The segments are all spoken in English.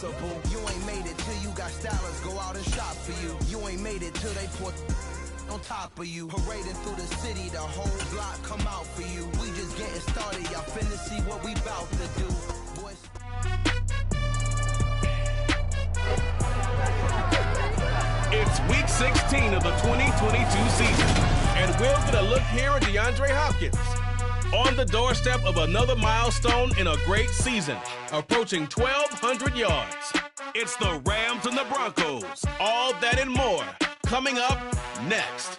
impossible. You ain't made it till you got stylers go out and shop for you. You ain't made it till they put on top of you. Parading through the city, the whole block come out for you. We just getting started, y'all finna see what we bout to do. Boys. It's week 16 of the 2022 season, and we're gonna look here at DeAndre Hopkins on the doorstep of another milestone in a great season, approaching 1,200 yards. It's the Rams and the Broncos, all that and more, coming up next.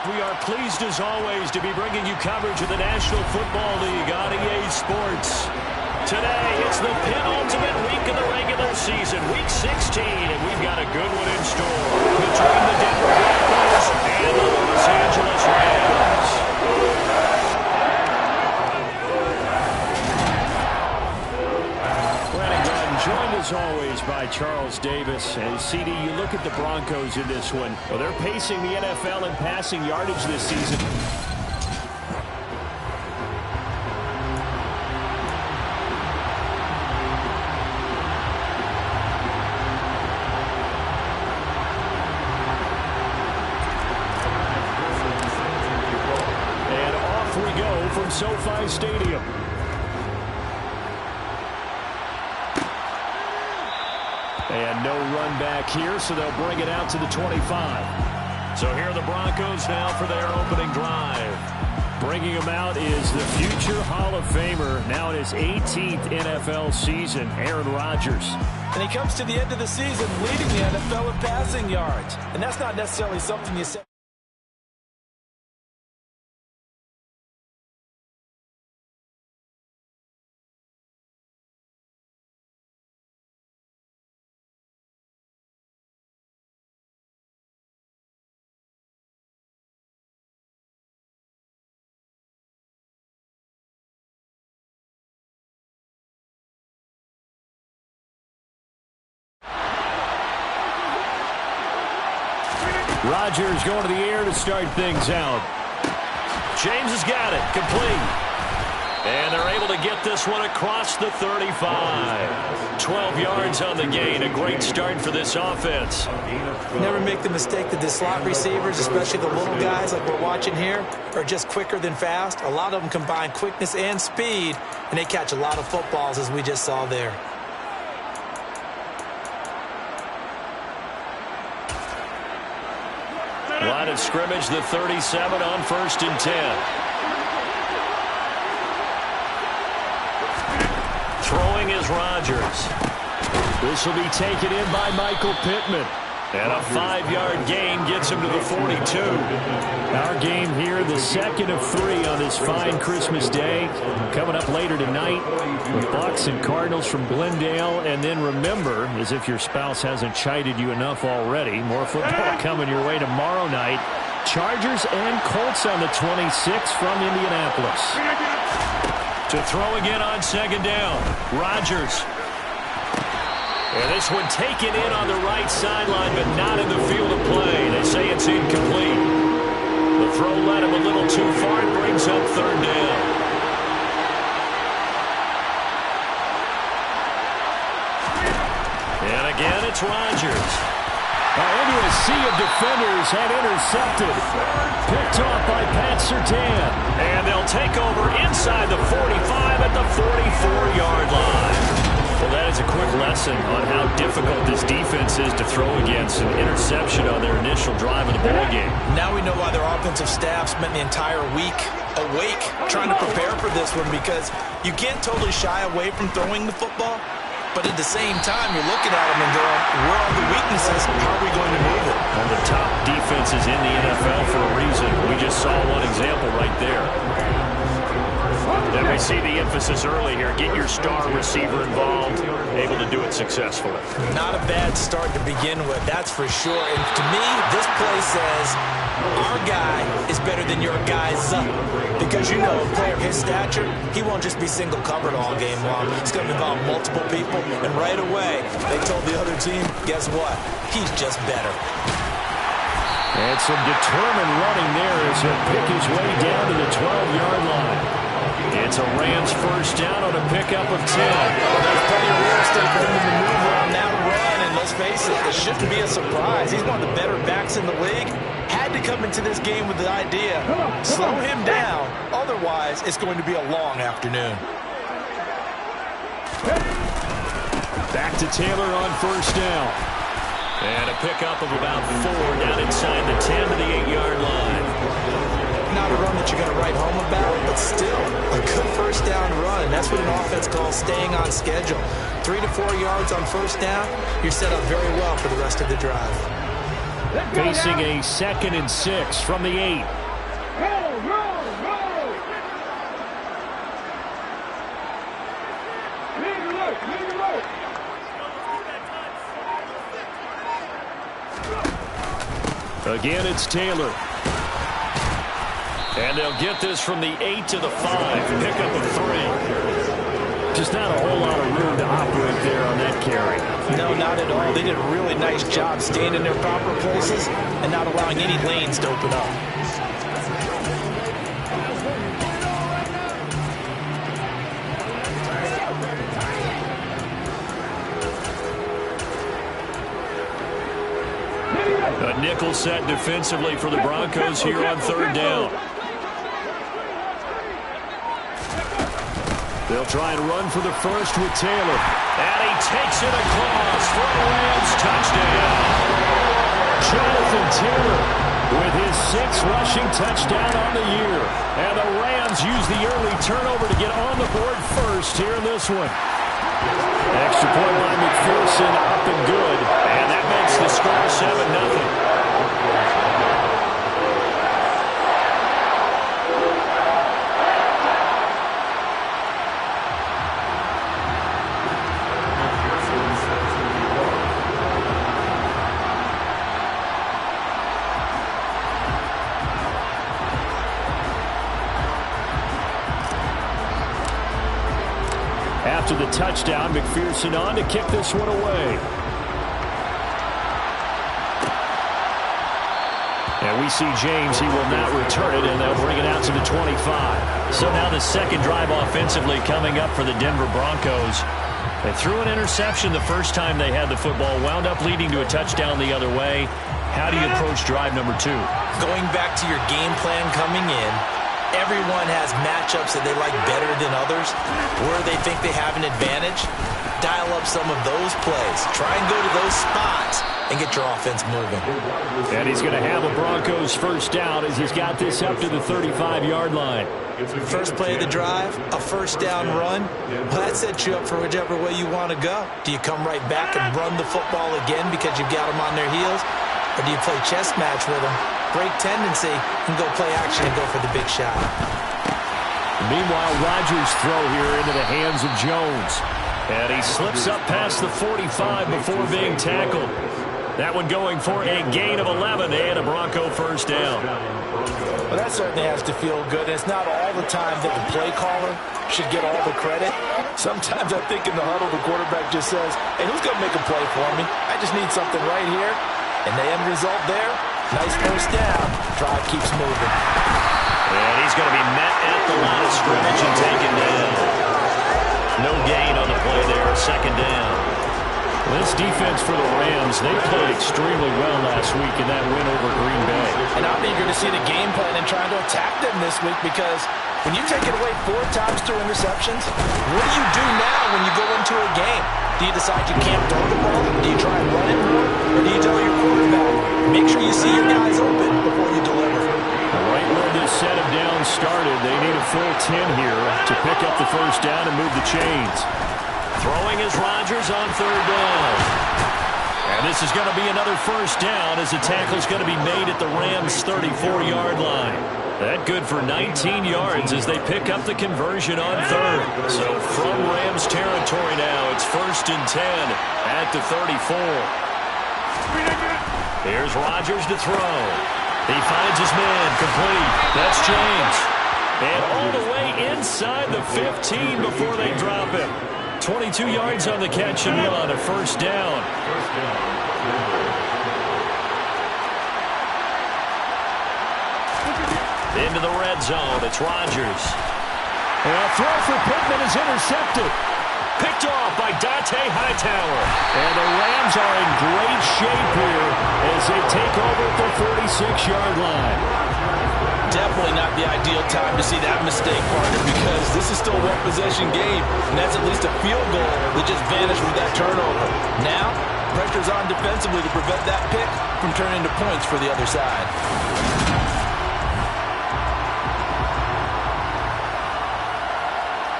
We are pleased as always to be bringing you coverage of the National Football League on EA Sports. Today, it's the penultimate week of the regular season, week 16, and we've got a good one in store between the Denver Broncos and the Los Angeles Rams. Brandon Gordon, joined as always by Charles Davis. And CD, you look at the Broncos in this one. Well, they're pacing the NFL in passing yardage this season. From SoFi Stadium. And no run back here, so they'll bring it out to the 25. So here are the Broncos now for their opening drive. Bringing him out is the future Hall of Famer, now in his 18th NFL season, Aaron Rodgers. And he comes to the end of the season leading the NFL in passing yards. And that's not necessarily something you say. Rodgers going to the air to start things out. James has got it. Complete. And they're able to get this one across the 35. 12 yards on the gain. A great start for this offense. Never make the mistake that the slot receivers, especially the little guys like we're watching here, are just quicker than fast. A lot of them combine quickness and speed, and they catch a lot of footballs, as we just saw there. Line of scrimmage, the 37 on 1st and 10. Throwing is Rodgers. This will be taken in by Michael Pittman. And a 5-yard gain gets him to the 42. Our game here, the second of 3 on this fine Christmas day. Coming up later tonight, the Bucs and Cardinals from Glendale. And then remember, as if your spouse hasn't chided you enough already, more football coming your way tomorrow night. Chargers and Colts on the 26th from Indianapolis. To throw again on 2nd down, Rodgers. And this one taken in on the right sideline, but not in the field of play. They say it's incomplete. The throw led him a little too far. It brings up 3rd down. And again, it's Rodgers. Into a sea of defenders and intercepted. Picked off by Pat Surtain. And they'll take over inside the 45 at the 44-yard line. Well, that is a quick lesson on how difficult this defense is to throw against. An interception on their initial drive of the ballgame. Now we know why their offensive staff spent the entire week awake trying to prepare for this one, because you can't totally shy away from throwing the football, but at the same time, you're looking at them and going, where are the weaknesses? How are we going to move it? One of the top defenses in the NFL for a reason. We just saw one example right there. Then we see the emphasis early here. Get your star receiver involved, able to do it successfully. Not a bad start to begin with, that's for sure. And to me, this play says our guy is better than your guy's. Because you know a player of his stature, he won't just be single covered all game long. It's going to involve multiple people. And right away, they told the other team, guess what? He's just better. And some determined running there as he'll pick his way down to the 12-yard line. It's a Rams first down on a pickup of 10. There's plenty of real estate for him to maneuver on that run, and let's face it, it shouldn't be a surprise. He's one of the better backs in the league. Had to come into this game with the idea, slow him down, otherwise it's going to be a long afternoon. Back to Taylor on first down. And a pickup of about 4 down inside the 10 to the 8-yard line. Not a run that you're going to write home about, but still a good first down run. That's what an offense calls staying on schedule. 3 to 4 yards on first down, you're set up very well for the rest of the drive. Facing a 2nd and 6 from the 8. Again, it's Taylor. And they'll get this from the 8 to the 5. Pickup of 3. Just not a whole lot of room to operate there on that carry. No, not at all. They did a really nice job staying in their proper places and not allowing any lanes to open up. A nickel set defensively for the Broncos here on 3rd down. They'll try and run for the first with Taylor. And he takes it across for a Rams touchdown. Jonathan Taylor with his 6th rushing touchdown on the year. And the Rams use the early turnover to get on the board first here in this one. Extra point by McPherson, up and good. And that makes the score 7-0. After the touchdown, McPherson on to kick this one away. And we see James. He will not return it, and they'll bring it out to the 25. So now the second drive offensively coming up for the Denver Broncos. They threw an interception the first time they had the football, wound up leading to a touchdown the other way. How do you approach drive number 2? Going back to your game plan coming in, everyone has matchups that they like better than others, where they think they have an advantage. Dial up some of those plays. Try and go to those spots and get your offense moving. And he's going to have a Broncos first down as he's got this up to the 35-yard line. First play of the drive, a first down run. Well, that sets you up for whichever way you want to go. Do you come right back and run the football again because you've got them on their heels? Or do you play chess match with them, break tendency, and go play action and go for the big shot? Meanwhile, Rodgers' throw here into the hands of Jones. And he slips up past the 45 before being tackled. That one going for a gain of 11 and a Bronco first down. Well, that certainly has to feel good. And it's not all the time that the play caller should get all the credit. Sometimes I think in the huddle, the quarterback just says, hey, who's going to make a play for me? I just need something right here. And the end result there, nice first down. Drive keeps moving. And he's going to be met at the line of scrimmage and taken down. No gain on the play there, second down. This defense for the Rams, they played extremely well last week in that win over Green Bay. And I'm eager to see the game plan and trying to attack them this week, because when you take it away 4 times through interceptions, what do you do now when you go into a game? Do you decide you can't throw the ball? Do you try and run it more? Or do you tell your quarterback, make sure you see your guys open before you deliver? Right where this set of downs started, they need a full 10 here to pick up the first down and move the chains. Throwing is Rodgers on third down. And this is going to be another first down as the tackle's going to be made at the Rams' 34-yard line. That good for 19 yards as they pick up the conversion on third. So from Rams territory now, it's first and 10 at the 34. Here's Rodgers to throw. He finds his man, complete. That's James. And all the way inside the 15 before they drop him. 22 yards on the catch and run, a first down. Into the red zone, it's Rodgers. And a throw for Pittman is intercepted. Picked off by Dante Hightower. And the Rams are in great shape here as they take over at the 46-yard line. Definitely not the ideal time to see that mistake, partner, because this is still a one-possession game, and that's at least a field goal that just vanished with that turnover. Now, pressure's on defensively to prevent that pick from turning into points for the other side.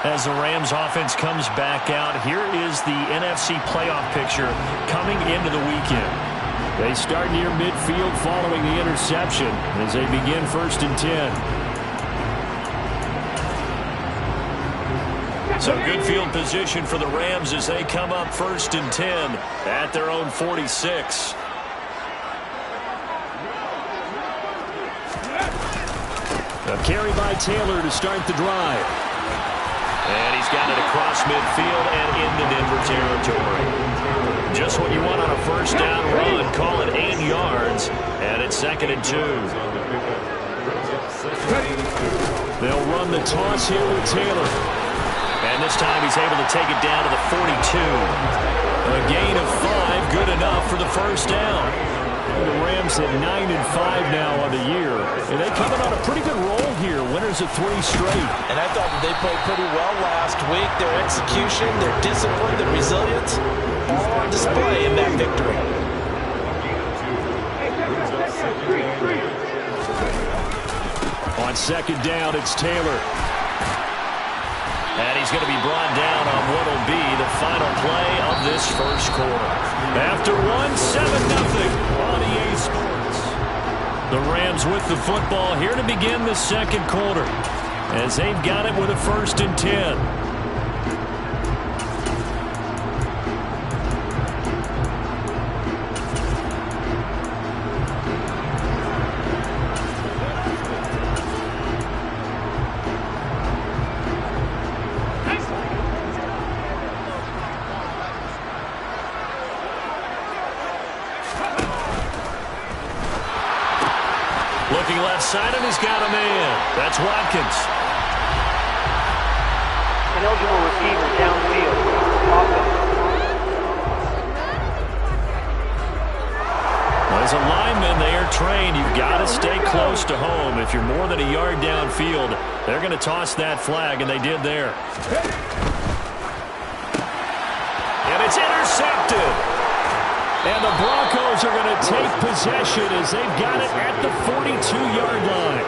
As the Rams offense comes back out, here is the NFC playoff picture coming into the weekend. They start near midfield following the interception as they begin 1st and 10. So good field position for the Rams as they come up 1st and 10 at their own 46. A carry by Taylor to start the drive. And he's got it across midfield and into Denver territory. Just what you want on a first down run. Call it 8 yards. And it's 2nd and 2. They'll run the toss here with Taylor. And this time he's able to take it down to the 42. A gain of 5, good enough for the first down. The Rams at 9-5 now on the year. And they coming on a pretty good roll here. Winners of 3 straight. And I thought that they played pretty well last week. Their execution, their discipline, their resilience, all on display in that victory. On 2nd down, it's Taylor. And he's going to be brought down on what will be the final play of this first quarter. After 7-0 on EA Sports. The Rams with the football here to begin the second quarter as they've got it with a 1st and 10. Looking left side, and he's got a man. That's Watkins. An eligible receiver downfield. Offense. Well, as a lineman, they are trained. You've got to stay close to home. If you're more than a yard downfield, they're going to toss that flag, and they did there. And it's intercepted. And the Broncos are going to take possession as they've got it at the 42-yard line.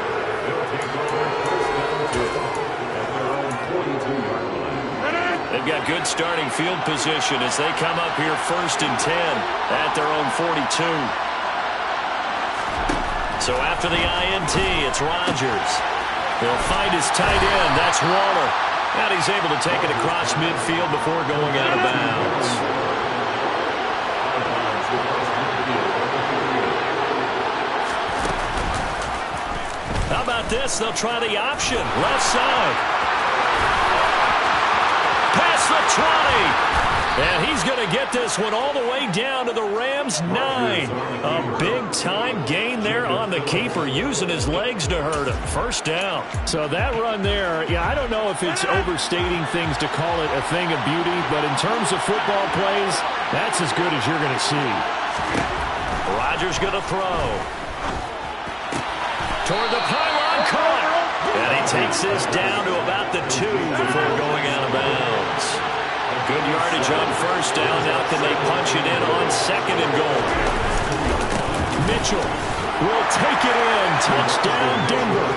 They've got good starting field position as they come up here 1st and 10 at their own 42. So after the INT, it's Rodgers. He'll find his tight end. That's Waller. And he's able to take it across midfield before going out of bounds. How about this? They'll try the option. Left side. Past the 20. And he's going to get this one all the way down to the Rams' 9. A big-time gain there on the keeper, using his legs to hurt him. First down. So that run there, yeah, I don't know if it's overstating things to call it a thing of beauty, but in terms of football plays, that's as good as you're going to see. Rodgers going to throw. Toward the pylon, caught. And he takes this down to about the 2 before going out of bounds. Good yardage on first down. Now can they punch it in on 2nd and goal? Mitchell will take it in. Touchdown, Denver.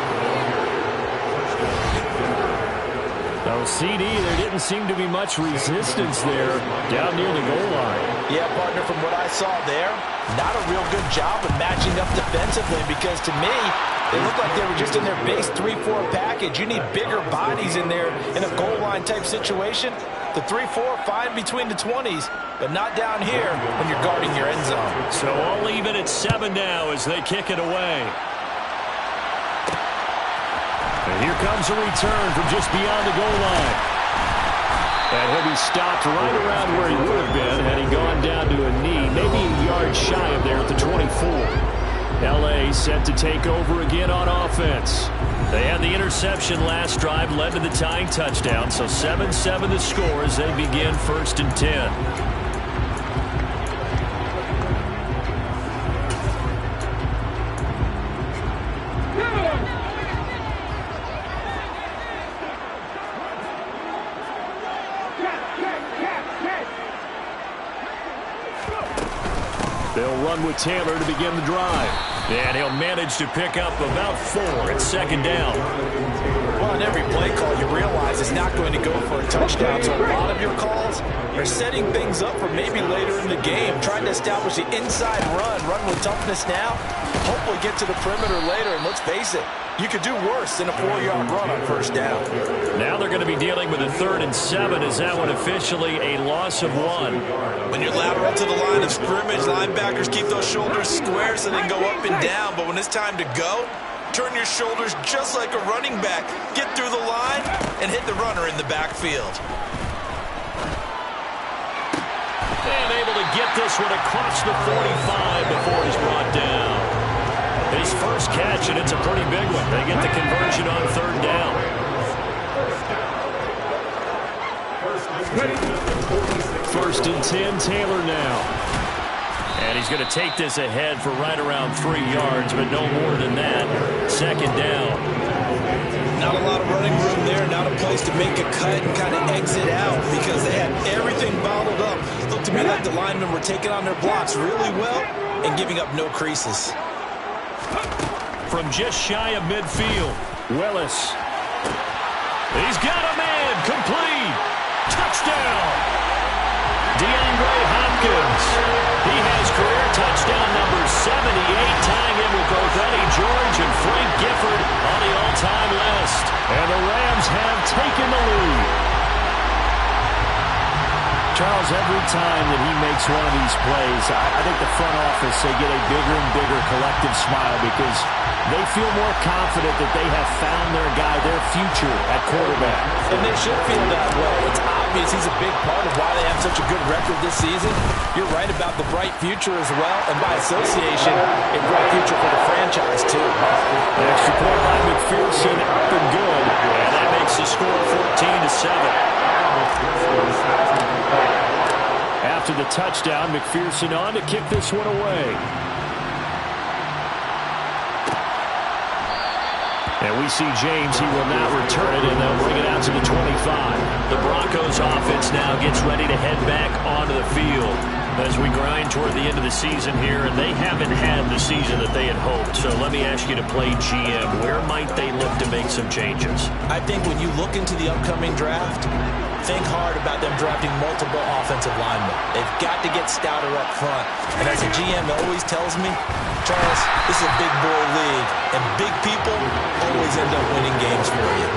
Oh, CD, there didn't seem to be much resistance there down near the goal line. Yeah, partner, from what I saw there, not a real good job of matching up defensively because to me, they looked like they were just in their base 3-4 package. You need bigger bodies in there in a goal line type situation. The 3-4, fine between the 20s, but not down here when you're guarding your end zone. So all even at 7 now as they kick it away. And here comes a return from just beyond the goal line. And he'll be stopped right around where he would have been had he gone down to a knee, maybe a yard shy of there at the 24. L.A. set to take over again on offense. They had the interception last drive, led to the tying touchdown, so 7-7 the score as they begin 1st and 10. They'll run with Taylor to begin the drive. And he'll manage to pick up about 4 at 2nd down. Well, on every play call, you realize it's not going to go for a touchdown. So a lot of your calls are setting things up for maybe later in the game, trying to establish the inside run with toughness now, hopefully get to the perimeter later. And let's face it, you could do worse than a 4-yard run on 1st down. Now they're going to be dealing with a 3rd and 7. Is that one officially a loss of 1? When you're lateral to the line of scrimmage, linebackers keep those shoulders square so they can go up and down. But when it's time to go, turn your shoulders just like a running back. Get through the line and hit the runner in the backfield. And able to get this one across the 45 before he's brought down. His first catch, and it's a pretty big one. They get the conversion on 3rd down. 1st and 10, Taylor now. And he's going to take this ahead for right around 3 yards, but no more than that. 2nd down. Not a lot of running room there, not a place to make a cut and kind of exit out because they had everything bottled up. It looked to me like the linemen were taking on their blocks really well and giving up no creases. From just shy of midfield, Willis. He's got a man, complete. Touchdown. DeAndre Hopkins. He has career touchdown number 78, tying him with both Eddie George and Frank Gifford on the all-time list. And the Rams have taken the lead. Charles, every time that he makes one of these plays, I think the front office, they get a bigger and bigger collective smile because they feel more confident that they have found their guy, their future at quarterback. And they should feel that way. It's obvious he's a big part of why they have such a good record this season. You're right about the bright future as well, and by association, a bright future for the franchise, too. The extra point by McPherson up and good, and that makes the score 14-7. After the touchdown, McPherson on to kick this one away. And we see James, he will not return it, and they'll bring it out to the 25. The Broncos offense now gets ready to head back onto the field as we grind toward the end of the season here, and they haven't had the season that they had hoped. So let me ask you to play GM. Where might they look to make some changes? I think when you look into the upcoming draft, think hard about them drafting multiple offensive linemen. They've got to get stouter up front. And as a GM always tells me, Charles, this is a big boy league, and big people always end up winning games for you.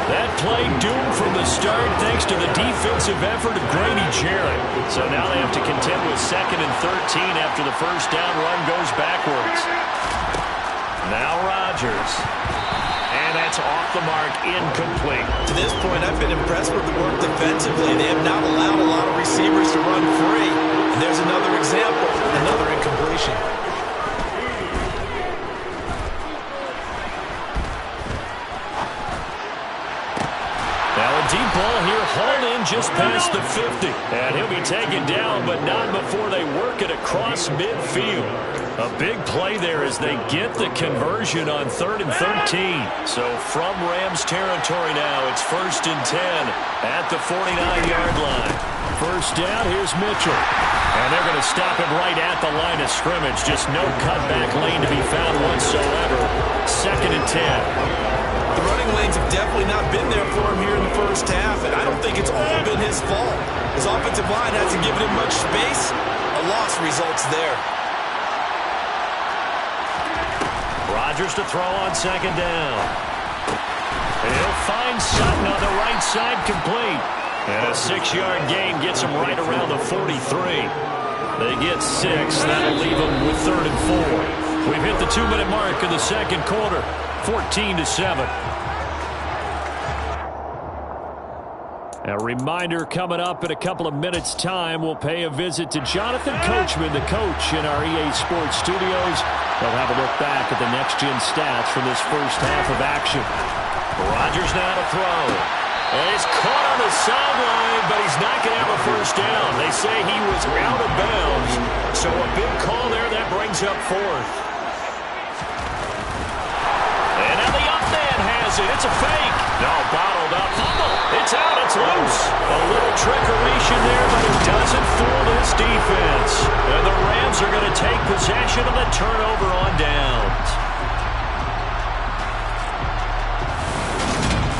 That play doomed from the start thanks to the defensive effort of Grady Jarrett. So now they have to contend with 2nd and 13 after the 1st down run goes backwards. Now Rodgers. And that's off the mark, incomplete. To this point, I've been impressed with the work defensively. They have not allowed a lot of receivers to run free. And there's another example, another incompletion. Now a deep ball here, hauled in just past the 50. And he'll be taken down, but not before they work it across midfield. A big play there as they get the conversion on 3rd and 13. So from Rams territory now, it's 1st and 10 at the 49-yard line. 1st down, here's Mitchell. And they're going to stop him right at the line of scrimmage. Just no cutback lane to be found whatsoever. 2nd and 10. The running lanes have definitely not been there for him here in the 1st half, and I don't think it's all been his fault. His offensive line hasn't given him much space. A loss results there. Rodgers to throw on 2nd down. And he'll find Sutton on the right side, complete. And a 6-yard gain gets him right around the 43. They get 6. That'll leave them with 3rd and 4. We've hit the 2-minute mark of the 2nd quarter. 14-7. A reminder coming up in a couple of minutes' time. We'll pay a visit to Jonathan Coachman, the coach in our EA Sports studios. They'll have a look back at the next-gen stats from this first half of action. Rodgers now to throw. And he's caught on the sideline, but he's not going to have a first down. They say he was out of bounds. So a big call there that brings up fourth. And now the up man has it. It's a fake. No, bottled up. Fumble. It's out. It's loose. A little trickeration there, but it doesn't fool this defense. And the Rams are going to take possession of the turnover on downs.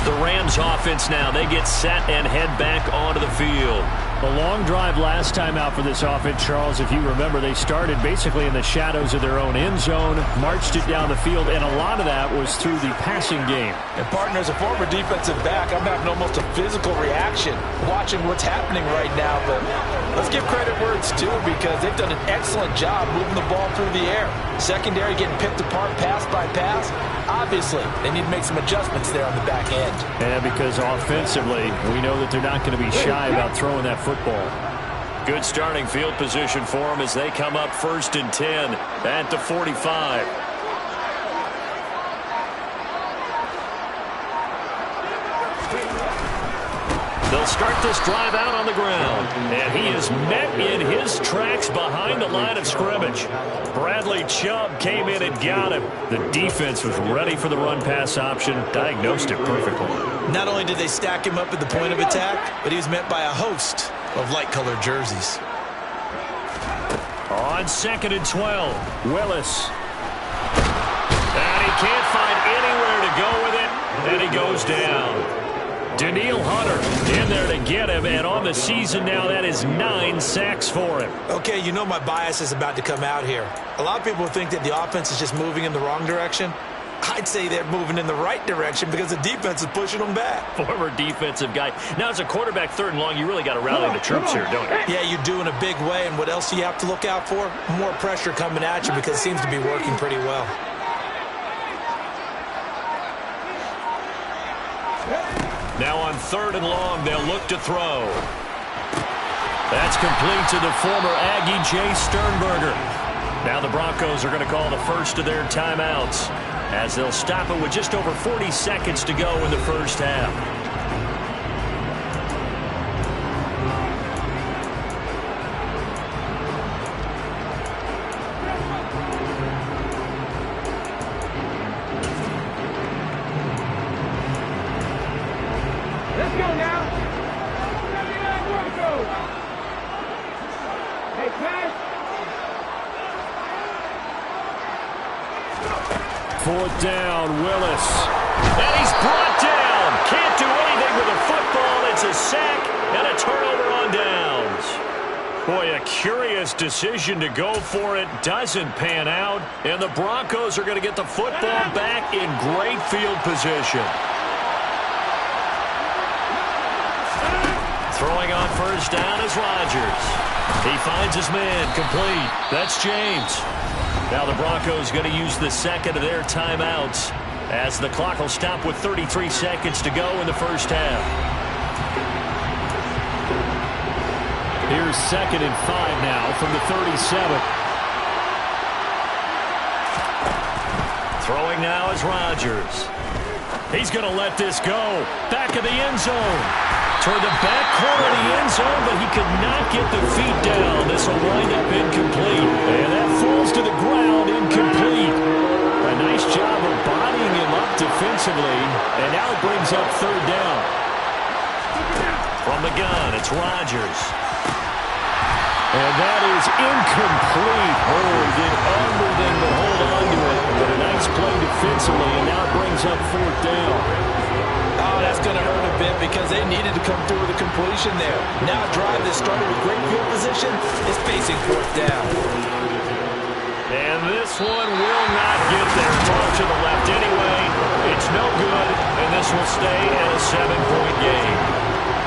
The Rams offense now, they get set and head back onto the field. A long drive last time out for this offense, Charles. If you remember, they started basically in the shadows of their own end zone, marched it down the field, and a lot of that was through the passing game. And partner, as a former defensive back, I'm having almost a physical reaction watching what's happening right now. But let's give credit where it's due, because they've done an excellent job moving the ball through the air. Secondary getting picked apart pass by pass. Obviously, they need to make some adjustments there on the back end. Yeah, because offensively, we know that they're not going to be shy about throwing that football. Good starting field position for them as they come up 1st and 10 at the 45. They'll start this drive out on the ground, and he is met in his tracks behind the line of scrimmage. Bradley Chubb came in and got him. The defense was ready for the run-pass option, diagnosed it perfectly. Not only did they stack him up at the point of attack, but he was met by a host of light-colored jerseys. On 2nd and 12, Willis. And he can't find anywhere to go with it, and he goes down. Danielle Hunter in there to get him, and on the season now, that is 9 sacks for him. Okay, you know my bias is about to come out here. A lot of people think that the offense is just moving in the wrong direction. I'd say they're moving in the right direction because the defense is pushing them back. Former defensive guy. Now, as a quarterback 3rd and long, you really got to rally the troops here, don't you? Yeah, you do in a big way, and what else do you have to look out for? More pressure coming at you because it seems to be working pretty well. Now on 3rd and long, they'll look to throw. That's complete to the former Aggie, Jay Sternberger. Now the Broncos are going to call the first of their timeouts as they'll stop it with just over 40 seconds to go in the first half. Let's go now. Hey, pass. 4th down, Willis. And he's brought down. Can't do anything with the football. It's a sack and a turnover on downs. Boy, a curious decision to go for it. Doesn't pan out. And the Broncos are going to get the football back in great field position. Throwing on 1st down is Rodgers. He finds his man, complete. That's James. Now the Broncos going to use the second of their timeouts as the clock will stop with 33 seconds to go in the first half. Here's 2nd and 5 now from the 37. Throwing now is Rodgers. He's going to let this go. Back of the end zone. Toward the back corner of the end zone, but he could not get the feet down. This will wind up incomplete. And that falls to the ground, incomplete. A nice job of bodying him up defensively. And now it brings up 3rd down. From the gun, it's Rodgers. And that is incomplete. Oh, he did everything to hold on to it. But a nice play defensively, and now it brings up 4th down. Oh, that's going to hurt a bit because they needed to come through with a completion there. Now a drive that started with great field position is facing 4th down. And this one will not get there. Far to the left anyway. It's no good, and this will stay at a 7-point game.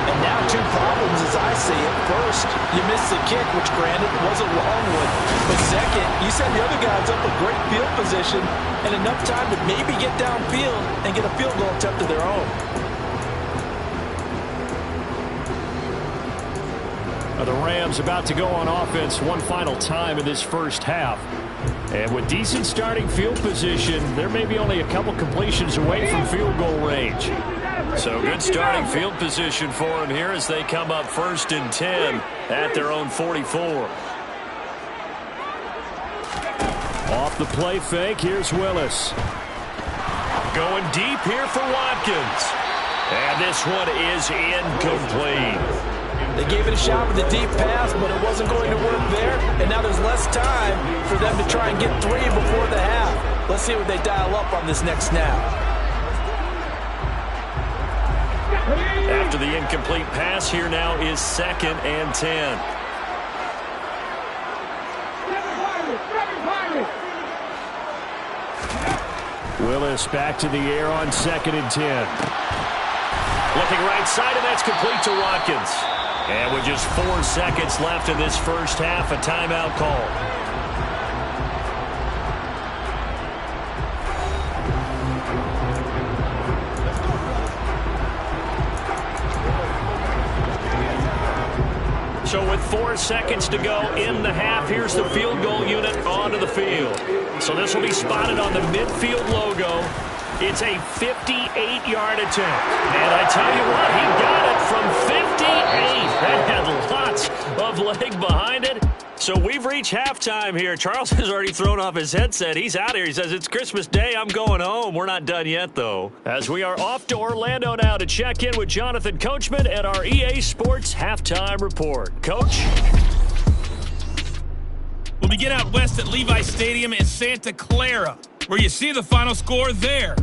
And now 2 problems as I see it. First, you missed the kick, which granted was a long one. But second, you set the other guys up with great field position and enough time to maybe get downfield and get a field goal attempt of their own. The Rams about to go on offense one final time in this first half. And with decent starting field position, there may be only a couple completions away from field goal range. So good starting field position for them here as they come up 1st and 10 at their own 44. Off the play fake, here's Willis. Going deep here for Watkins. And this one is incomplete. They gave it a shot with a deep pass, but it wasn't going to work there. And now there's less time for them to try and get 3 before the half. Let's see what they dial up on this next snap. After the incomplete pass, here now is 2nd and 10. Willis back to the air on 2nd and 10. Looking right side, and that's complete to Watkins. And with just 4 seconds left in this first half, a timeout call. So with 4 seconds to go in the half, here's the field goal unit onto the field. So this will be spotted on the midfield logo. It's a 58-yard attempt. And I tell you what, he got it from 58. That had lots of leg behind it. So we've reached halftime here. Charles has already thrown off his headset. He's out here. He says, it's Christmas Day. I'm going home. We're not done yet, though. As we are off to Orlando now to check in with Jonathan Coachman at our EA Sports Halftime Report. Coach? We'll begin out west at Levi Stadium in Santa Clara, where you see the final score there.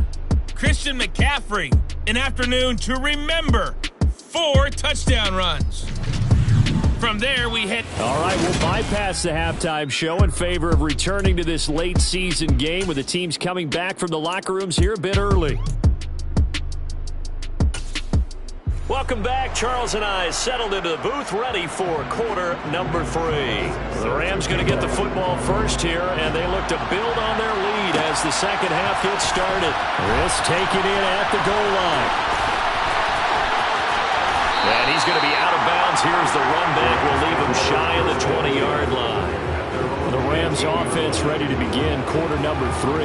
Christian McCaffrey, an afternoon to remember. 4 touchdown runs. From there, we head... All right, we'll bypass the halftime show in favor of returning to this late season game with the teams coming back from the locker rooms here a bit early. Welcome back. Charles and I settled into the booth, ready for quarter number 3. The Rams going to get the football first here, and they look to build on their lead as the second half gets started. This taken in at the goal line. And he's going to be out of bounds. Here's the run back. We'll leave him shy of the 20-yard line. The Rams offense ready to begin quarter number 3.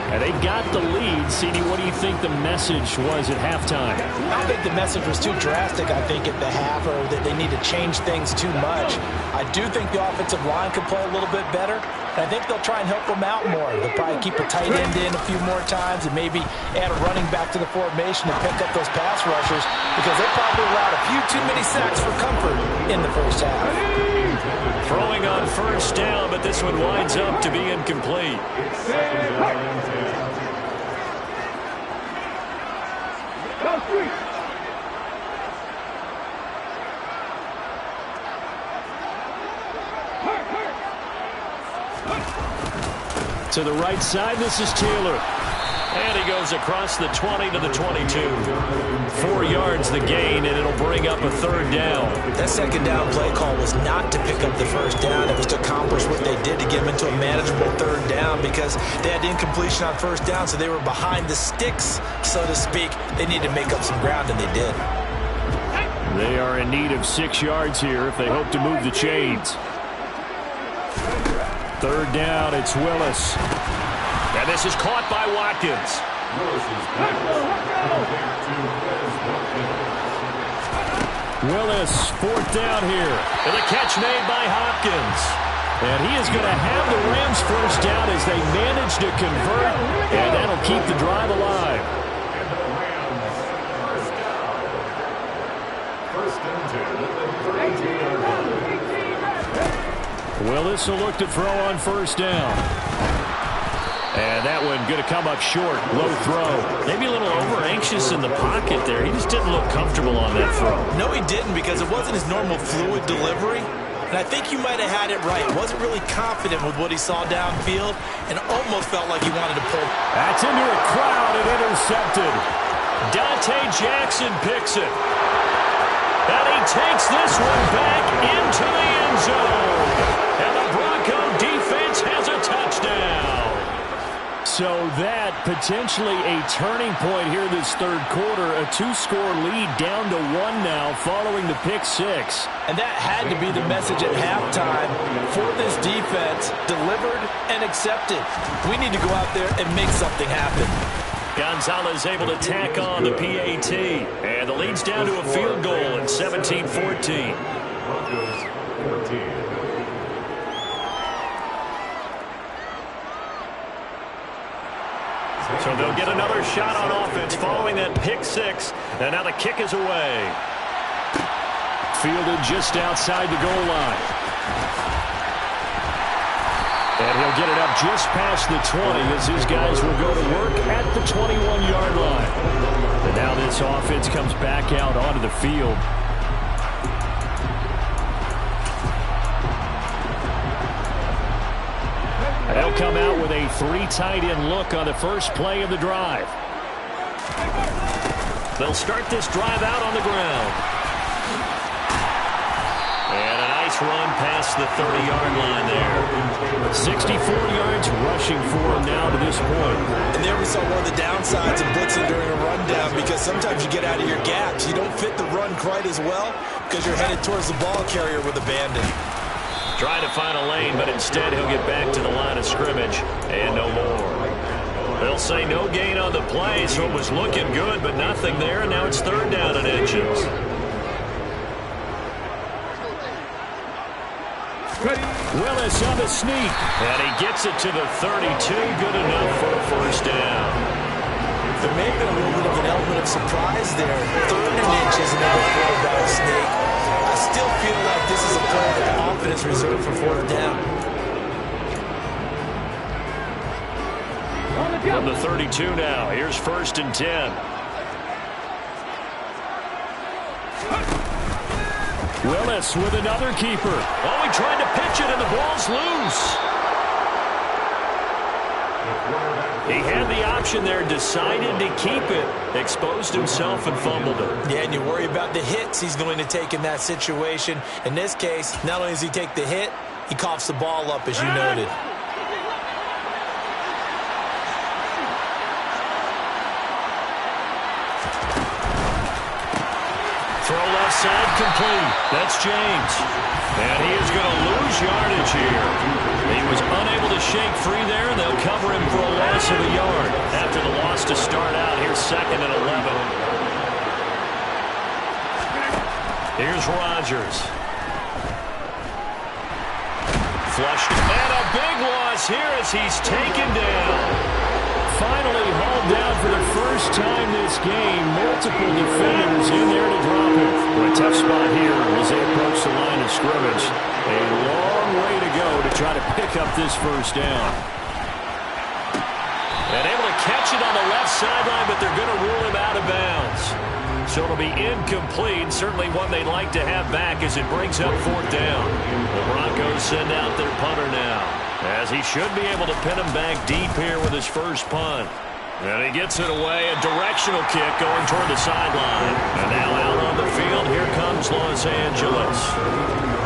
And they got the lead. CD, what do you think the message was at halftime? I don't think the message was too drastic, I think, at the half, or that they need to change things too much. I do think the offensive line could play a little bit better, and I think they'll try and help them out more. They'll probably keep a tight end in a few more times and maybe add a running back to the formation to pick up those pass rushers, because they probably allowed a few too many sacks for comfort in the first half. Throwing on first down, but this one winds up to be incomplete. To the right side, this is Taylor. And he goes across the 20 to the 22. 4 yards the gain, and it'll bring up a 3rd down. That second down play call was not to pick up the first down. It was to accomplish what they did to get them into a manageable 3rd down, because they had incompletion on first down, so they were behind the sticks, so to speak. They needed to make up some ground, and they did. They are in need of 6 yards here if they hope to move the chains. 3rd down, it's Willis. And this is caught by Watkins. Willis, 4th down here. And the catch made by Hopkins. And he is going to have the Rams first down as they manage to convert. And that'll keep the drive alive. Willis will look to throw on first down. And that one going to come up short. Low throw. Maybe a little over-anxious in the pocket there. He just didn't look comfortable on that throw. No, he didn't, because it wasn't his normal fluid delivery. And I think you might have had it right. Wasn't really confident with what he saw downfield and almost felt like he wanted to pull. That's into a crowd and intercepted. Dante Jackson picks it. And he takes this one back into the end zone. And the Bronco defense has a touchdown. So that potentially a turning point here this third quarter. A 2-score lead down to 1 now following the pick six. And that had to be the message at halftime for this defense. Delivered and accepted. We need to go out there and make something happen. Gonzalez able to tack on the PAT. And the lead's down to a field goal at 17-14. So they'll get another shot on offense following that pick six. And now the kick is away. Fielded just outside the goal line. And he'll get it up just past the 20 as his guys will go to work at the 21-yard line. And now this offense comes back out onto the field. They'll come out with a 3 tight end look on the first play of the drive. They'll start this drive out on the ground. And a nice run past the 30-yard line there. 64 yards rushing for him now to this point. And there we saw one of the downsides of blitzing during a rundown, because sometimes you get out of your gaps. You don't fit the run quite as well because you're headed towards the ball carrier with abandon. Trying to find a lane, but instead he'll get back to the line of scrimmage and no more. They'll say no gain on the play, so it was looking good, but nothing there, and now it's third down and inches. Willis on the sneak, and he gets it to the 32, good enough for a first down. There may have been a little bit of an element of surprise there. Third and inches and then a quarterback sneak. I still feel like this is a play that the offense reserved for fourth down. From the 32 now, here's 1st and 10. Willis with another keeper. Oh, he tried to pitch it and the ball's loose. He had the option there, decided to keep it, exposed himself and fumbled it. Yeah, and you worry about the hits he's going to take in that situation. In this case, not only does he take the hit, he coughs the ball up, as you noted. Throw left side complete. That's James. And he is going to lose yardage here. He was unable to shake free there, and they'll cover him for a loss of a yard. After the loss to start out, here's 2nd and 11. Here's Rodgers. Flushed. And a big loss here as he's taken down. Finally hauled down for the first time this game. Multiple defenders in there to drop him. A tough spot here as they approach the line of scrimmage. A long way to go to try to pick up this first down. And able to catch it on the left sideline, but they're going to rule him out of bounds. So it'll be incomplete. Certainly one they'd like to have back as it brings up 4th down. The Broncos send out their punter now, as he should be able to pin him back deep here with his first punt. And he gets it away, a directional kick going toward the sideline. And now out on the field, here comes Los Angeles.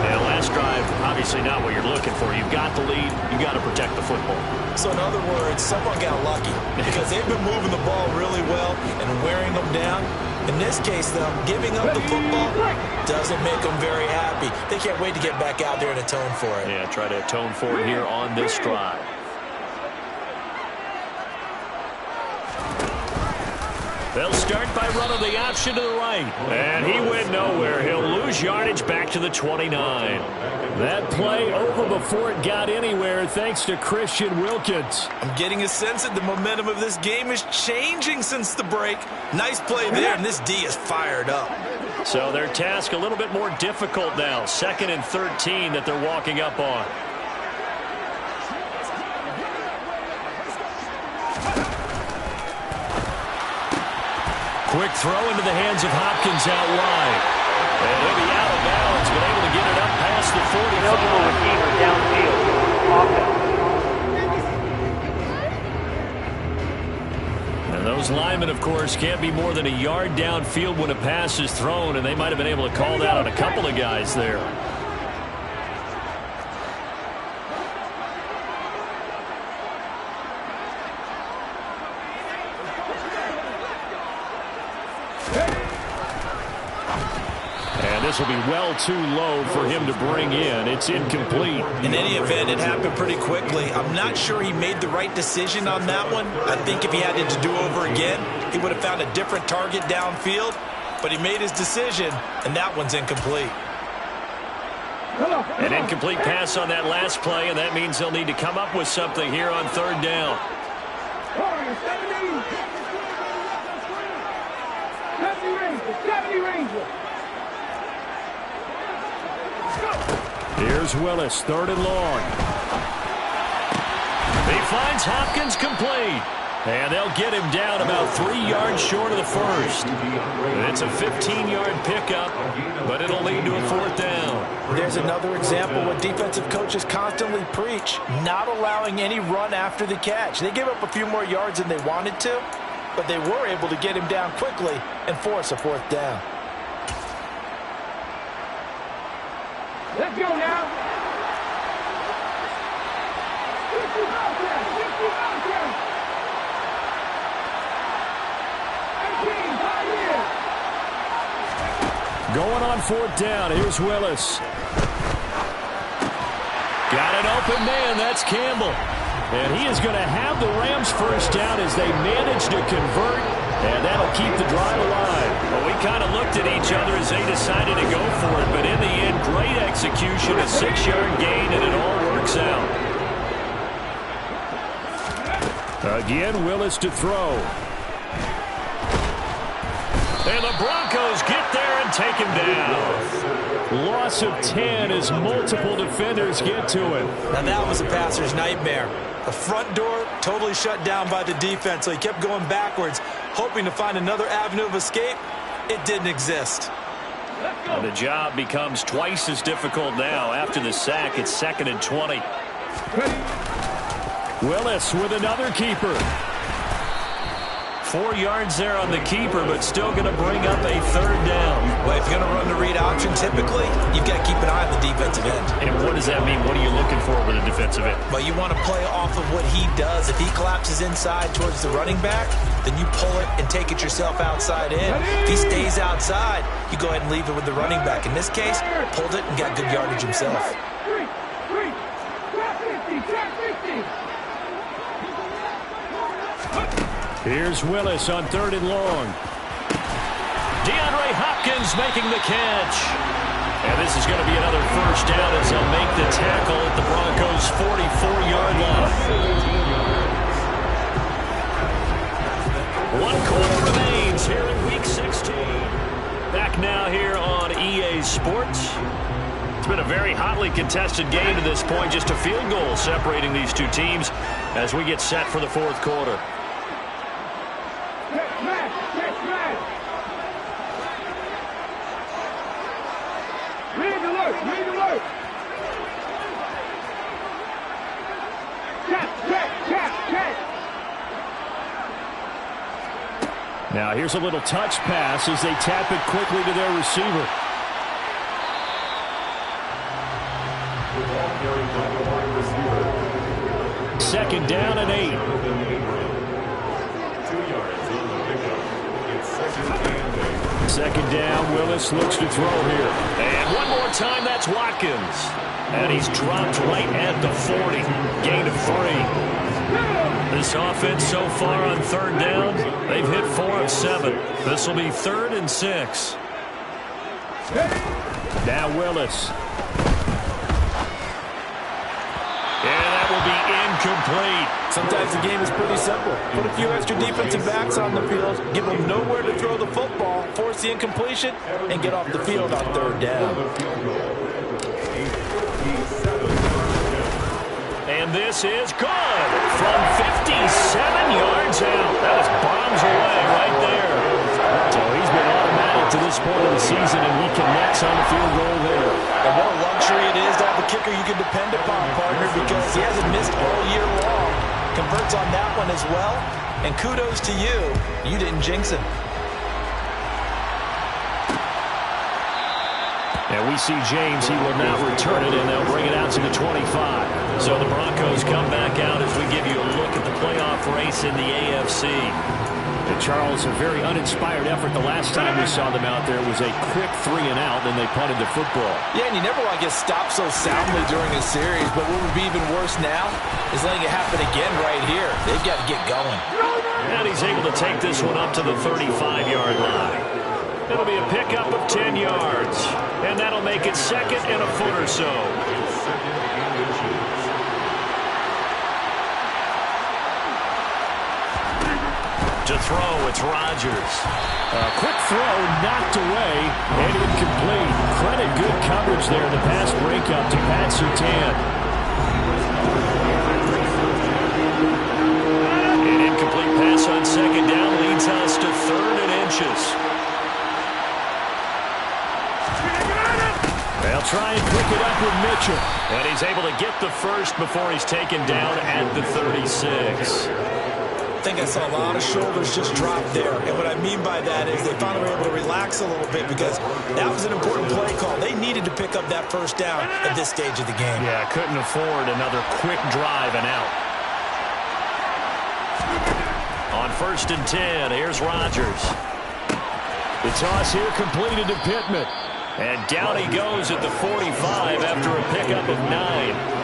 And last drive, obviously not what you're looking for. You've got the lead, you've got to protect the football. So in other words, someone got lucky because they've been moving the ball really well and wearing them down. In this case, though, giving up the football doesn't make them very happy. They can't wait to get back out there and atone for it. Yeah, try to atone for it here on this drive. They'll start by running the option to the right. And he went nowhere. He'll lose yardage back to the 29. That play over before it got anywhere thanks to Christian Wilkins. I'm getting a sense that the momentum of this game is changing since the break. Nice play there, and this D is fired up. So their task a little bit more difficult now. 2nd and 13 that they're walking up on. Quick throw into the hands of Hopkins out wide. And he'll be out of bounds, but able to get it up past the 45. And those linemen, of course, can't be more than a yard downfield when a pass is thrown, and they might have been able to call that on a couple of guys there. this will be well too low for him to bring in. It's incomplete. In any event, it happened pretty quickly. I'm not sure he made the right decision on that one. I think if he had it to do over again, he would have found a different target downfield. But he made his decision, and that one's incomplete. An incomplete pass on that last play, and that means they'll need to come up with something here on third down. Here's Willis, third and long. He finds Hopkins complete. And they'll get him down about 3 yards short of the first. It's a 15-yard pickup, but it'll lead to a fourth down. There's another example what defensive coaches constantly preach, not allowing any run after the catch. They gave up a few more yards than they wanted to, but they were able to get him down quickly and force a fourth down. Let's go now. Going on fourth down. Here's Willis. Got an open man. That's Campbell. And he is going to have the Rams first down as they manage to convert. And that'll keep the drive alive. Well, we kind of looked at each other as they decided to go for it. But in the end, great execution, a 6-yard gain, and it all works out. Again, Willis to throw. And the Broncos get there and take him down. Loss of 10 as multiple defenders get to it. Now that was a passer's nightmare. The front door totally shut down by the defense, so he kept going backwards, hoping to find another avenue of escape. It didn't exist. And the job becomes twice as difficult now. After the sack, it's 2nd and 20. Willis with another keeper. 4 yards there on the keeper, but still going to bring up a third down. Well, if you're going to run the read option, typically, you've got to keep an eye on the defensive end. And what does that mean? What are you looking for with a defensive end? Well, you want to play off of what he does. If he collapses inside towards the running back, then you pull it and take it yourself outside in. If he stays outside, you go ahead and leave it with the running back. In this case, pulled it and got good yardage himself. Here's Willis on 3rd and long. DeAndre Hopkins making the catch. And this is going to be another first down as they'll make the tackle at the Broncos' 44-yard line. 1 quarter remains here in Week 16. Back now here on EA Sports. It's been a very hotly contested game to this point. Just a field goal separating these two teams as we get set for the fourth quarter. Now here's a little touch pass as they tap it quickly to their receiver. Second down and 8. Second down, Willis looks to throw here. And one more time, that's Watkins. And he's dropped right at the 40. Gain of 3. This offense so far on third down, they've hit 4 of 7. This will be 3rd and 6. Now Willis. And that will be incomplete. Sometimes the game is pretty simple. Put a few extra defensive backs on the field, give them nowhere to throw the football, force the incompletion, and get off the field on third down. And this is good from 57 yards out. That was bombs away right there. So he's been automatic to this point of the season, and he connects on the field goal there. And what a luxury it is to have a kicker you can depend upon, partner, because he hasn't missed all year long. Converts on that one as well. And kudos to you. You didn't jinx him. And we see James. He will now return it, and they'll bring it out to the 25. So the Broncos come back out as we give you a look at the playoff race in the AFC. And Charles, a very uninspired effort the last time we saw them out there. It was a quick 3-and-out, then they punted the football. Yeah, and you never want to get stopped so soundly during a series, but what would be even worse now is letting it happen again right here. They've got to get going. And he's able to take this one up to the 35-yard line. It'll be a pickup of 10 yards, and that'll make it second and a foot or so. To throw, it's Rodgers. A quick throw, knocked away, and incomplete. Credit good coverage there in the pass breakup to Pat Surtain. An incomplete pass on second down leads us to 3rd and inches. They'll try and pick it up with Mitchell. And he's able to get the first before he's taken down at the 36. I think I saw a lot of shoulders just drop there. And what I mean by that is they finally were able to relax a little bit because that was an important play call. They needed to pick up that first down at this stage of the game. Yeah, couldn't afford another quick drive and out. On 1st and 10, here's Rodgers. The toss here completed to Pittman. And down he goes at the 45 after a pickup of 9.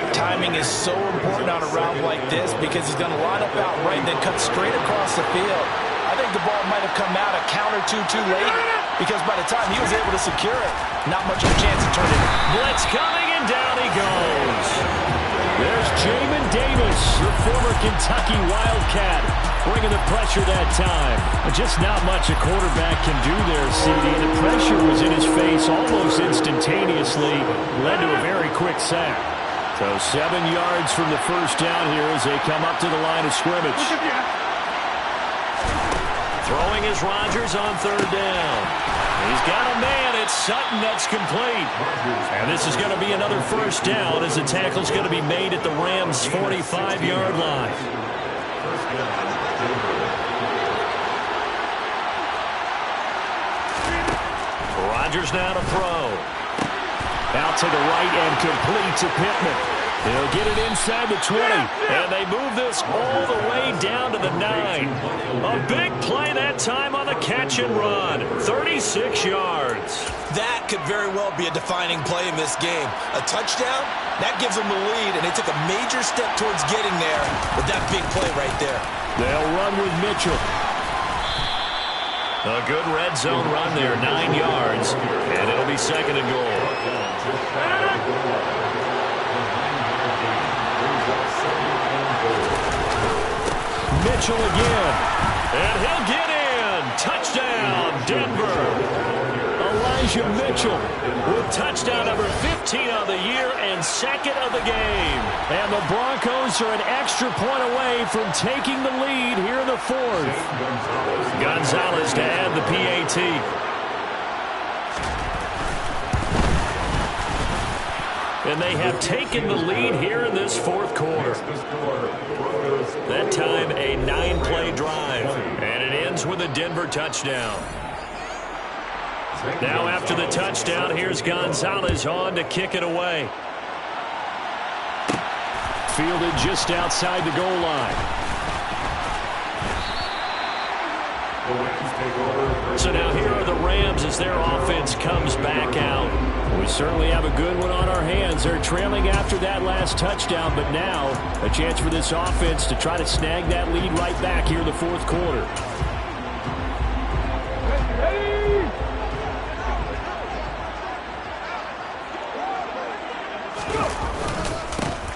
Timing is so important on a route like this because he's going to line up out right and then cut straight across the field. I think the ball might have come out a count or two too late because by the time he was able to secure it, not much of a chance to turn it. Blitz coming, and down he goes. There's Jamin Davis, the former Kentucky Wildcat, bringing the pressure that time. But just not much a quarterback can do there, CD. The pressure was in his face almost instantaneously, led to a very quick sack. So 7 yards from the first down here as they come up to the line of scrimmage. Throwing is Rodgers on 3rd down. He's got a man. It's Sutton that's complete. And this is going to be another first down as the tackle's going to be made at the Rams' 45-yard line. Rodgers now to throw. Out to the right and complete to Pittman. He'll get it inside the 20. And they move this all the way down to the 9. A big play that time on the catch and run. 36 yards. That could very well be a defining play in this game. A touchdown, that gives them the lead, and they took a major step towards getting there with that big play right there. They'll run with Mitchell. A good red zone run there, 9 yards, and it'll be 2nd and goal. Mitchell again, and he'll get in. Touchdown, Denver. Elijah Mitchell with touchdown number 15 on the year and 2nd of the game. And the Broncos are an extra point away from taking the lead here in the 4th. Gonzalez to add the PAT. And they have taken the lead here in this 4th quarter. That time a 9-play drive. And it ends with a Denver touchdown. Now after the touchdown, here's Gonzalez on to kick it away. Fielded just outside the goal line. So now here are the Rams as their offense comes back out. We certainly have a good one on our hands. They're trailing after that last touchdown, but now a chance for this offense to try to snag that lead right back here in the 4th quarter.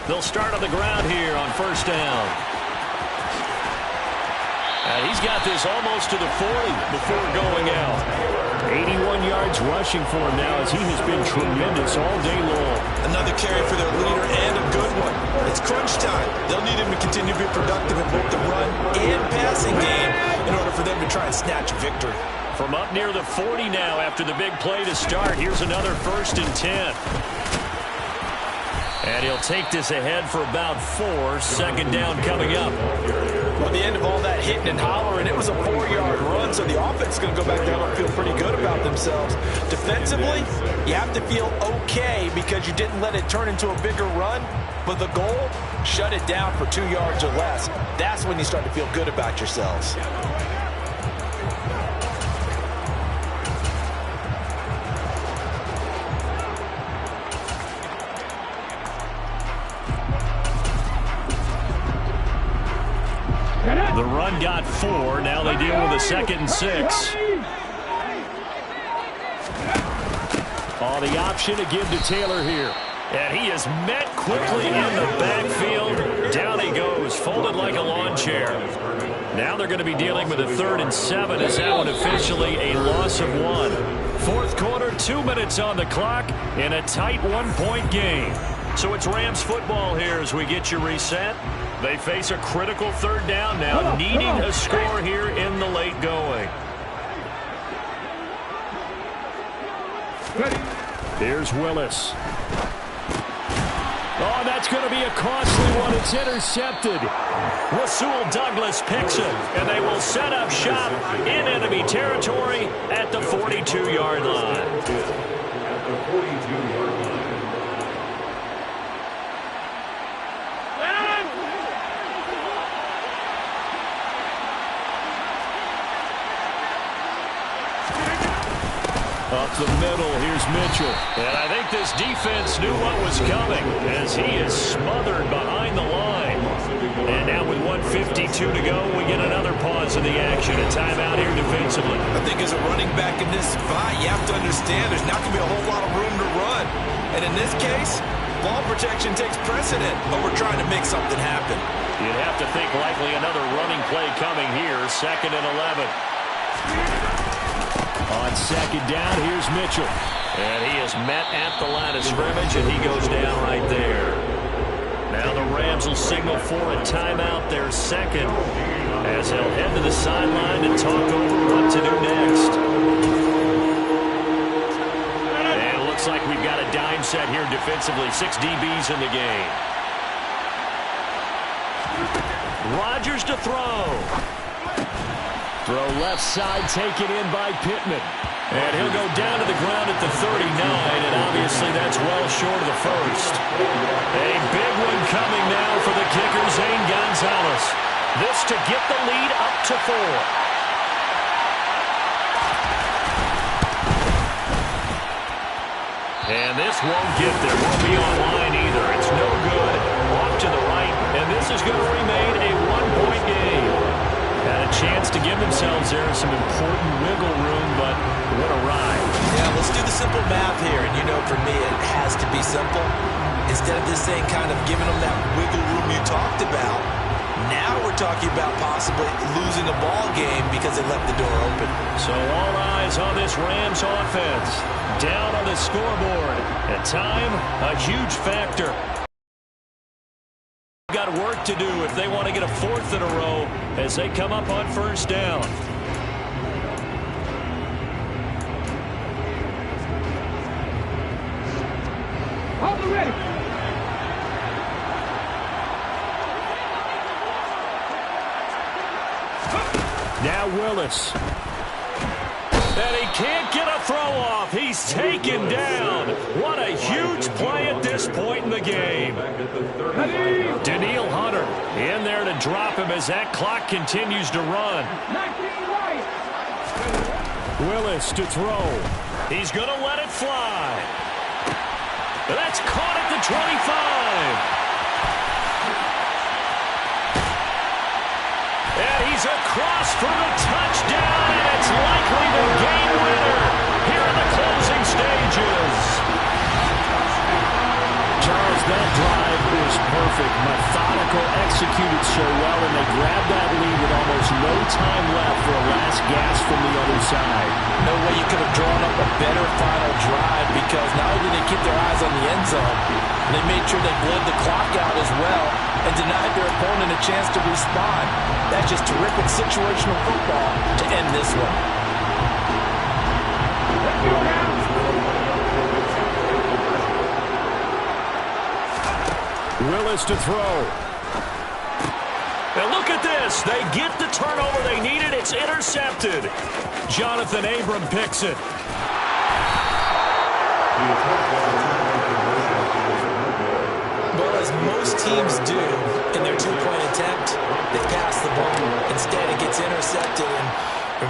They'll start on the ground here on 1st down. And he's got this almost to the 40 before going out. 81 yards rushing for him now as he has been tremendous all day long. Another carry for their leader and a good one. It's crunch time. They'll need him to continue to be productive in both the run and passing game in order for them to try and snatch a victory. From up near the 40 now after the big play to start, here's another 1st and 10. And he'll take this ahead for about 4. 2nd down coming up. Well, at the end of all that hitting and hollering, it was a 4-yard run, so the offense is going to go back down and feel pretty good about themselves. Defensively, You have to feel okay because you didn't let it turn into a bigger run, but the goal, shut it down for 2 yards or less. That's when you start to feel good about yourselves. The run got 4. Now they deal with a 2nd and 6. Oh, the option to give to Taylor here. And he is met quickly in the backfield. Down he goes, folded like a lawn chair. Now they're going to be dealing with a 3rd and 7 as that one officially a loss of 1. 4th quarter, 2 minutes on the clock in a tight 1-point game. So it's Rams football here as we get you reset. They face a critical 3rd down now, needing a score here in the late going. Here's Willis. Oh, that's going to be a costly one. It's intercepted. Rasul Douglas picks it, and they will set up shop in enemy territory at the 42-yard line. Up the middle, here's Mitchell. And I think this defense knew what was coming as he is smothered behind the line. And now with 1:52 to go, we get another pause in the action. A timeout here defensively. I think as a running back in this spot, you have to understand there's not going to be a whole lot of room to run. And in this case, ball protection takes precedent, but we're trying to make something happen. You'd have to think likely another running play coming here, 2nd and 11. On 2nd down, here's Mitchell. And he is met at the line of scrimmage, and he goes down right there. Now the Rams will signal for a timeout, their 2nd, as they'll head to the sideline and talk over what to do next. And it looks like we've got a dime set here defensively. 6 DBs in the game. Rodgers to throw. Throw left side, taken in by Pittman. And he'll go down to the ground at the 39, and obviously that's well short of the 1st. A big one coming now for the kicker, Zane Gonzalez. This to get the lead up to 4. And this won't get there. Won't be online either. It's no good. Off to the right, and this is going to remain a 1-point game. Had a chance to give themselves there some important wiggle room, but what a ride. Yeah, let's do the simple math here. And you know, for me, it has to be simple. Instead of this thing kind of giving them that wiggle room you talked about, now we're talking about possibly losing a ball game because they left the door open. So all eyes on this Rams offense. Down on the scoreboard. At time, a huge factor. Got work to do if they want to get a 4th in a row as they come up on 1st down. Hold it ready. Now Willis. And he can't get a throw off. He's taken down. What a huge play at this point in the game. Daniil Hunter in there to drop him as that clock continues to run. Willis to throw. He's going to let it fly. That's caught at the 25. And he's across for the touchdown, and it's likely the game winner here in the closing stages. Charles, that drive was perfect. Methodical, executed so well, and they grabbed that lead with almost no time left for a last gasp from the other side. No way you could have drawn up a better final drive because not only did they keep their eyes on the end zone, they made sure they bled the clock out as well and denied their opponent a chance to respond. That's just terrific situational football to end this one. Let's go now. Willis to throw. And look at this. They get the turnover they needed. It's intercepted. Jonathan Abram picks it. Well, as most teams do in their two-point attempt, they pass the ball. Instead, it gets intercepted. And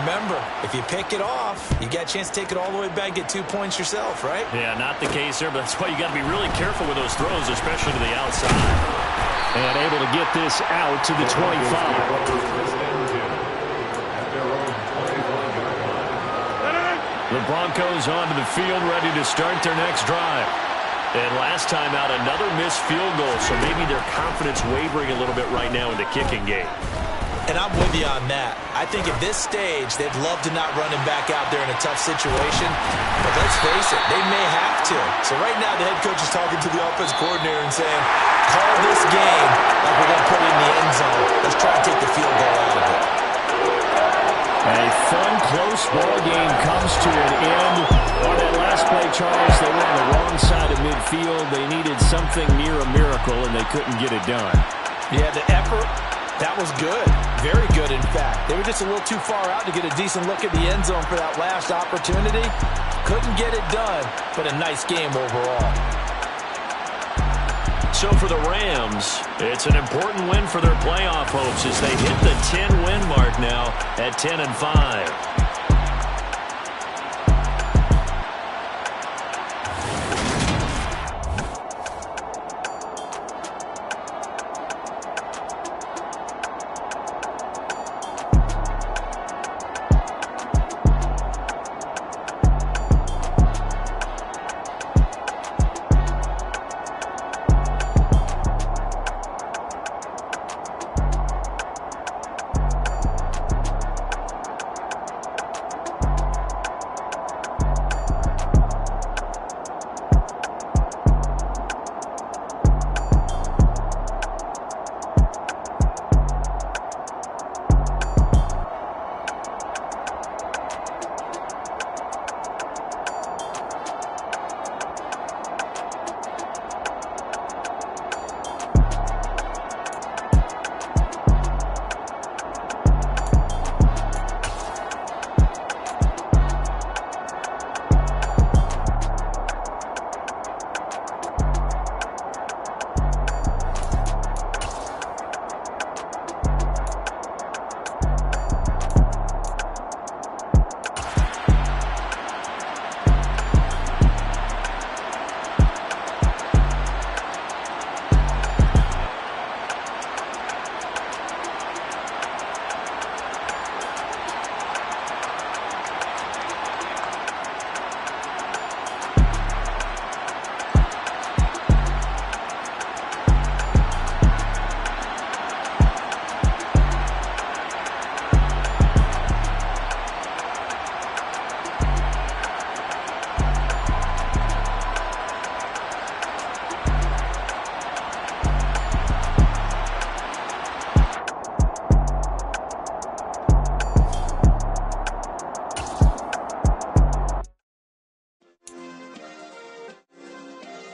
remember, if you pick it off, you got a chance to take it all the way back, get 2 points yourself, right? Yeah, not the case there, but that's why you got to be really careful with those throws, especially to the outside. And able to get this out to the 25. The Broncos onto the field, ready to start their next drive. And last time out, another missed field goal, so maybe their confidence wavering a little bit right now in the kicking game. And I'm with you on that. I think at this stage, they'd love to not run him back out there in a tough situation. But let's face it, they may have to. So right now, the head coach is talking to the offense coordinator and saying, call this game like we're going to put it in the end zone. Let's try and take the field goal out of it. A fun, close ball game comes to an end. On that last play, Charles, they were on the wrong side of midfield. They needed something near a miracle, and they couldn't get it done. Yeah, the effort, that was good. Very good, in fact. They were just a little too far out to get a decent look at the end zone for that last opportunity. Couldn't get it done, but a nice game overall. So for the Rams, it's an important win for their playoff hopes as they hit the 10-win mark now at 10-5.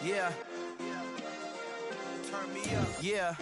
Yeah. Turn me up. Yeah.